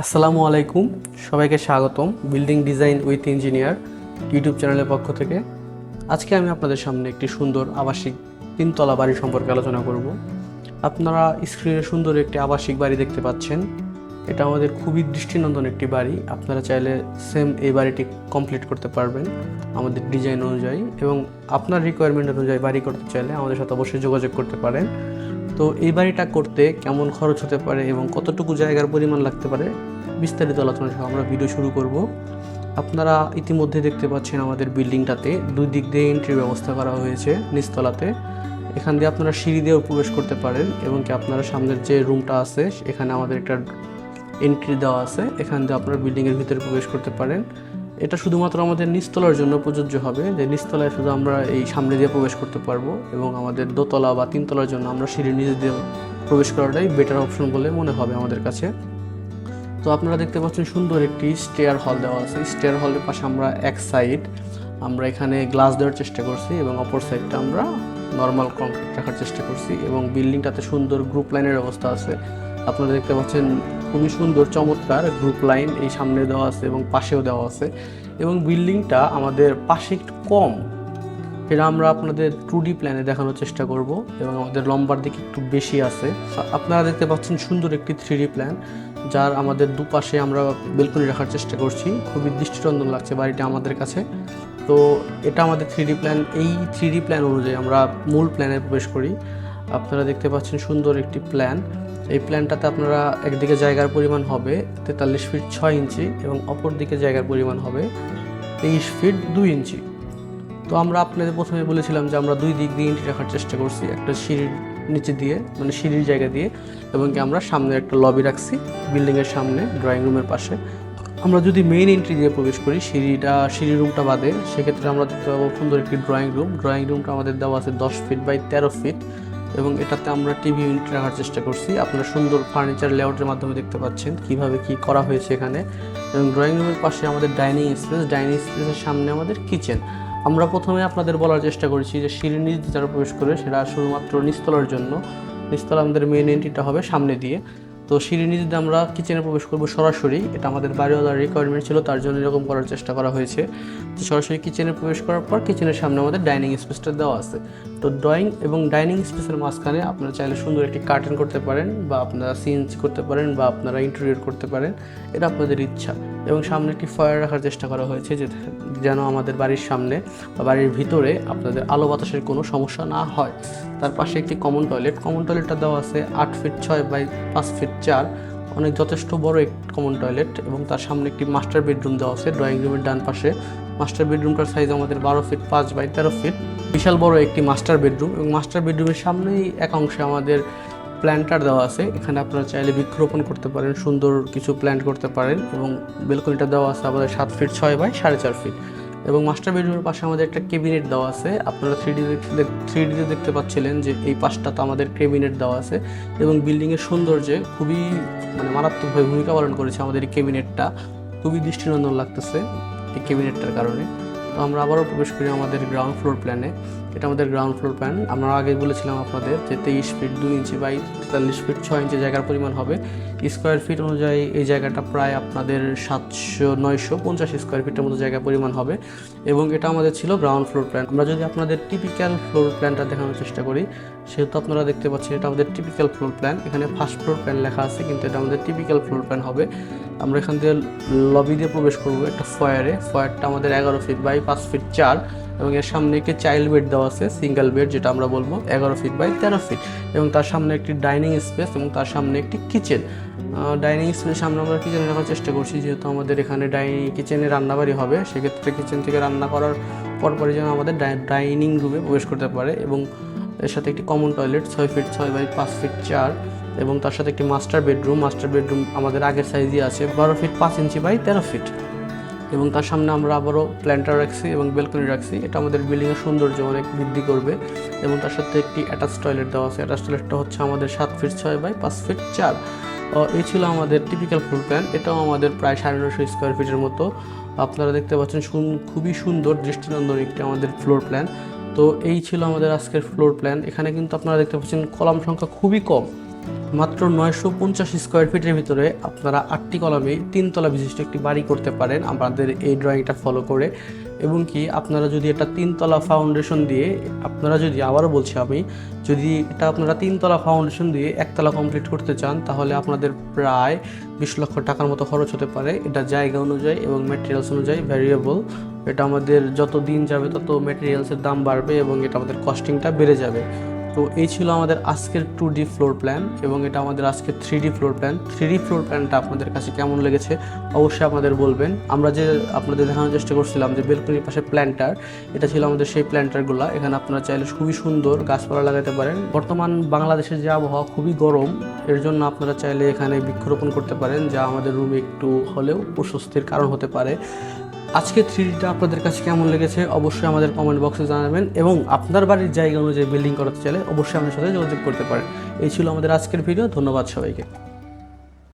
আসসালামু আলাইকুম, সবাইকে স্বাগতম building design with engineer YouTube চ্যানেলের পক্ষ থেকে। আজকে আমি আপনাদের সামনে একটি সুন্দর আবাসিক তিনতলা বাড়ি সম্পর্কে আলোচনা করব। আপনারা স্ক্রিনে সুন্দর একটি আবাসিক বাড়ি দেখতে পাচ্ছেন। এটা আমাদের খুবই দৃষ্টিনন্দন একটি বাড়ি। আপনারা চাইলে সেম এই বাড়িটি কমপ্লিট করতে পারবেন আমাদের ডিজাইন অনুযায়ী, এবং আপনার রিকোয়ারমেন্ট অনুযায়ী বাড়ি করতে চাইলে আমাদের সাথে অবশ্যই যোগাযোগ করতে পারেন। তো এই বাড়িটা করতে কেমন খরচ হতে পারে এবং কতটুকু জায়গার পরিমাণ লাগতে পারে বিস্তারিত আলোচনা সহ আমরা ভিডিও শুরু করব। আপনারা ইতিমধ্যে দেখতে পাচ্ছেন আমাদের বিল্ডিংটাতে দুই দিক দিয়ে এন্ট্রির ব্যবস্থা করা হয়েছে নিচতলাতে। এখান দিয়ে আপনারা সিঁড়ি দিয়েও প্রবেশ করতে পারেন, এবং কি আপনারা সামনের যে রুমটা আছে এখানে আমাদের একটা এন্ট্রি দেওয়া আছে, এখান দিয়ে আপনারা বিল্ডিংয়ের ভিতরে প্রবেশ করতে পারেন। এটা শুধুমাত্র আমাদের নিচতলার জন্য প্রযোজ্য হবে, যে নিচতলায় শুধু আমরা এই সামনে দিয়ে প্রবেশ করতে পারবো, এবং আমাদের দোতলা বা তিনতলার জন্য আমরা সিঁড়ির নিচে দিয়ে প্রবেশ করাটাই বেটার অপশন বলে মনে হবে আমাদের কাছে। তো আপনারা দেখতে পাচ্ছেন সুন্দর একটি স্টেয়ার হল দেওয়া আছে। স্টেয়ার হলের পাশে আমরা এক সাইড আমরা এখানে গ্লাস দেওয়ার চেষ্টা করছি, এবং অপর সাইডটা আমরা নর্মাল কংক্রিট রাখার চেষ্টা করছি, এবং বিল্ডিংটাতে সুন্দর গ্রুপ লাইনের ব্যবস্থা আছে। আপনারা দেখতে পাচ্ছেন খুবই সুন্দর চমৎকার গ্রুপ লাইন এই সামনে দেওয়া আছে এবং পাশেও দেওয়া আছে, এবং বিল্ডিংটা আমাদের পাশে একটু কম, এটা আমরা আপনাদের 2D প্ল্যানে দেখানোর চেষ্টা করব, এবং আমাদের লম্বার দিকে একটু বেশি আছে। আপনারা দেখতে পাচ্ছেন সুন্দর একটি 3D প্ল্যান, যার আমাদের দুপাশে আমরা বেলকনি রাখার চেষ্টা করছি। খুবই দৃষ্টিনন্দন লাগছে বাড়িটা আমাদের কাছে। তো এটা আমাদের 3D প্ল্যান। এই 3D প্ল্যান অনুযায়ী আমরা মূল প্ল্যানে প্রবেশ করি। আপনারা দেখতে পাচ্ছেন সুন্দর একটি প্ল্যান। এই প্ল্যানটাতে আপনারা একদিকে জায়গার পরিমাণ হবে 43 ফিট 6 ইঞ্চি, এবং অপর দিকে জায়গার পরিমাণ হবে 23 ফিট 2 ইঞ্চি। তো আমরা আপনাদের প্রথমে বলেছিলাম যে আমরা দুই দিক দিয়ে এন্ট্রি রাখার চেষ্টা করছি, একটা সিঁড়ির নিচে দিয়ে মানে সিঁড়ির জায়গা দিয়ে, এবং কি আমরা সামনে একটা লবি রাখছি বিল্ডিংয়ের সামনে ড্রয়িং রুমের পাশে। আমরা যদি মেইন এন্ট্রি দিয়ে প্রবেশ করি সিঁড়ি রুমটা বাদে, সেক্ষেত্রে আমরা দেখতে পাবো সুন্দর একটি ড্রয়িং রুম। ড্রয়িং রুমটা আমাদের দেওয়া আছে 10 ফিট বাই 13 ফিট, এবং এটাতে আমরা টিভি ইউনিট রাখার চেষ্টা করছি। আপনারা সুন্দর ফার্নিচার লেআউটের মাধ্যমে দেখতে পাচ্ছেন কিভাবে কি করা হয়েছে এখানে। এবং ড্রয়িং রুমের পাশে আমাদের ডাইনিং স্পেসের সামনে আমাদের কিচেন। আমরা প্রথমে আপনাদের বলার চেষ্টা করেছি যে সিঁড়ির নিচ যারা প্রবেশ করে সেটা শুধুমাত্র নিচতলার জন্য। নিচতলা আমাদের মেইন এন্ট্রিটা হবে সামনে দিয়ে। তো সিঁড়ির নিচ দিয়ে আমরা কিচেনে প্রবেশ করবো সরাসরি। এটা আমাদের বাড়িওয়ালার রিকোয়ারমেন্ট ছিল, তার জন্য এরকম করার চেষ্টা করা হয়েছে। তো সরাসরি কিচেনে প্রবেশ করার পর কিচেনের সামনে আমাদের ডাইনিং স্পেসটা দেওয়া আছে। তো ড্রয়িং এবং ডাইনিং স্পেসের মাঝখানে আপনারা চাইলে সুন্দর একটি কার্টেন করতে পারেন, বা আপনারা সিএনসি করতে পারেন, বা আপনারা ইন্টেরিয়র করতে পারেন, এটা আপনাদের ইচ্ছা। এবং সামনে একটি ফয়ার রাখার চেষ্টা করা হয়েছে, যেন আমাদের বাড়ির সামনে বা বাড়ির ভিতরে আপনাদের আলো বাতাসের কোনো সমস্যা না হয়। তার পাশে একটি কমন টয়লেটটা দেওয়া আছে 8 ফিট 6 বাই 5 ফিট 4, অনেক যথেষ্ট বড় একটি কমন টয়লেট। এবং তার সামনে একটি মাস্টার বেডরুম দেওয়া আছে ড্রয়িং রুমের ডান পাশে। মাস্টার বেডরুমটার সাইজ আমাদের 12 ফিট 5 বাই 13 ফিট, বিশাল বড় একটি মাস্টার বেডরুম। এবং মাস্টার বেডরুমের সামনেই এক অংশে আমাদের প্ল্যান্টার দেওয়া আছে। এখানে আপনারা চাইলে বৃক্ষরোপণ করতে পারেন, সুন্দর কিছু প্ল্যান্ট করতে পারেন। এবং বেলকনিটা দেওয়া আছে আমাদের 7 ফিট 6 বাই 4.5 ফিট। এবং মাস্টার বেডরুমের পাশে আমাদের একটা ক্যাবিনেট দেওয়া আছে। আপনারা 3Dতে দেখতে পাচ্ছিলেন যে এই পাশটা তো আমাদের ক্যাবিনেট দেওয়া আছে, এবং বিল্ডিংয়ের সৌন্দর্যে খুবই মারাত্মকভাবে ভূমিকা পালন করেছে আমাদের এই ক্যাবিনেটটা। খুবই দৃষ্টিনন্দন লাগতেছে এই ক্যাবিনেটটার কারণে। তো আমরা আবারও প্রবেশ করি আমাদের গ্রাউন্ড ফ্লোর প্ল্যানে। এটা আমাদের গ্রাউন্ড ফ্লোর প্ল্যান। আমরা আগে বলেছিলাম আপনাদের যে 23 ফিট 2 ইঞ্চি বাই 43 ফিট 6 ইঞ্চি জায়গার পরিমাণ হবে। স্কোয়ার ফিট অনুযায়ী এই জায়গাটা প্রায় আপনাদের 950 স্কোয়ার ফিটের মতো জায়গা পরিমাণ হবে, এবং এটা আমাদের ছিল গ্রাউন্ড ফ্লোর প্ল্যান। আমরা যদি আপনাদের টিপিক্যাল ফ্লোর প্ল্যানটা দেখানোর চেষ্টা করি, সেহেতু আপনারা দেখতে পাচ্ছেন এটা আমাদের টিপিক্যাল ফ্লোর প্ল্যান। এখানে ফার্স্ট ফ্লোর প্ল্যান লেখা আছে, কিন্তু এটা আমাদের টিপিক্যাল ফ্লোর প্ল্যান হবে। আমরা এখান থেকে লবি দিয়ে প্রবেশ করবো একটা ফয়ারটা আমাদের 11 ফিট বাই 5 ফিট 4, এবং এর সামনে একটি চাইল্ড বেড দেওয়া আছে, সিঙ্গেল বেড, যেটা আমরা বলবো 11 ফিট বাই 13 ফিট। এবং তার সামনে একটি ডাইনিং স্পেস, এবং তার সামনে একটি কিচেন। ডাইনিং স্পেসের সামনে আমরা কিচেনে রাখার চেষ্টা করছি, যেহেতু আমাদের এখানে কিচেনে রান্নাবাড়ি হবে, সেক্ষেত্রে কিচেন থেকে রান্না করার পরপরই যেন আমাদের ডাইনিং রুমে প্রবেশ করতে পারে। এবং এর সাথে একটি common toilet 6 feet 6 by 5 feet 4, এবং তার সাথে একটি মাস্টার বেডরুম আমাদের আগের সাইজই আছে 12 ফিট 5 ইঞ্চি বাই 13 ফিট। এবং তার সামনে আমরা আবারও প্ল্যান্টার রাখছি এবং বেলকনি রাখছি। এটা আমাদের বিল্ডিংয়ের সৌন্দর্য অনেক বৃদ্ধি করবে। এবং তার সাথে একটি অ্যাটাচ টয়লেট দেওয়া আছে। অ্যাটাচ টয়লেটটা হচ্ছে আমাদের 7 ফিট 6 বাই 5 ফিট 4। এই ছিল আমাদের টিপিক্যাল ফ্লোর প্ল্যান। এটাও আমাদের প্রায় 950 স্কোয়ার ফিটের মতো। আপনারা দেখতে পাচ্ছেন খুবই সুন্দর দৃষ্টিনন্দন একটি আমাদের ফ্লোর প্ল্যান। তো এই ছিল আমাদের আজকের ফ্লোর প্ল্যান। এখানে কিন্তু আপনারা দেখতে পাচ্ছেন কলাম সংখ্যা খুবই কম, মাত্র 950 স্কোয়ার ফিটের ভিতরে আপনারা 8টি কলামে 3 তলা বিশিষ্ট একটি বাড়ি করতে পারেন আমাদের এই ড্রয়িংটা ফলো করে। এবং কি আপনারা যদি এটা 3 তলা ফাউন্ডেশন দিয়ে, আপনারা যদি, আবারও বলছি আমি, যদি এটা আপনারা 3 তলা ফাউন্ডেশন দিয়ে একতলা কমপ্লিট করতে চান তাহলে আপনাদের প্রায় 20 লক্ষ টাকার মতো খরচ হতে পারে। এটা জায়গা অনুযায়ী এবং ম্যাটেরিয়ালস অনুযায়ী ভ্যারিয়েবল। এটা আমাদের যত দিন যাবে তত ম্যাটেরিয়ালসের দাম বাড়বে এবং এটা আমাদের কস্টিংটা বেড়ে যাবে। তো এই ছিল আমাদের আজকের 2D ফ্লোর প্ল্যান এবং এটা আমাদের আজকের 3D floor plan. 3D floor প্ল্যানটা আপনাদের কাছে কেমন লেগেছে অবশ্যই আপনাদের বলবেন। আমরা যে আপনাদের দেখানোর চেষ্টা করছিলাম যে বেলকনির পাশে প্ল্যান্টার, এটা ছিল আমাদের সেই প্ল্যান্টারগুলো। এখানে আপনারা চাইলে খুবই সুন্দর গাছপালা লাগাতে পারেন। বর্তমান বাংলাদেশের যে আবহাওয়া খুবই গরম, এর জন্য আপনারা চাইলে এখানে বৃক্ষরোপণ করতে পারেন, যা আমাদের রুমে একটু হলেও প্রশস্তির কারণ হতে পারে। আজকে 3Dটা আপনাদের কাছে কেমন লেগেছে অবশ্যই আমাদের কমেন্ট বক্সে জানাবেন এবং আপনার বাড়ির জায়গা অনুযায়ী বিল্ডিং করাতে চাইলে অবশ্যই আমাদের সাথে যোগাযোগ করতে পারেন। এই ছিল আমাদের আজকের ভিডিও। ধন্যবাদ সবাইকে।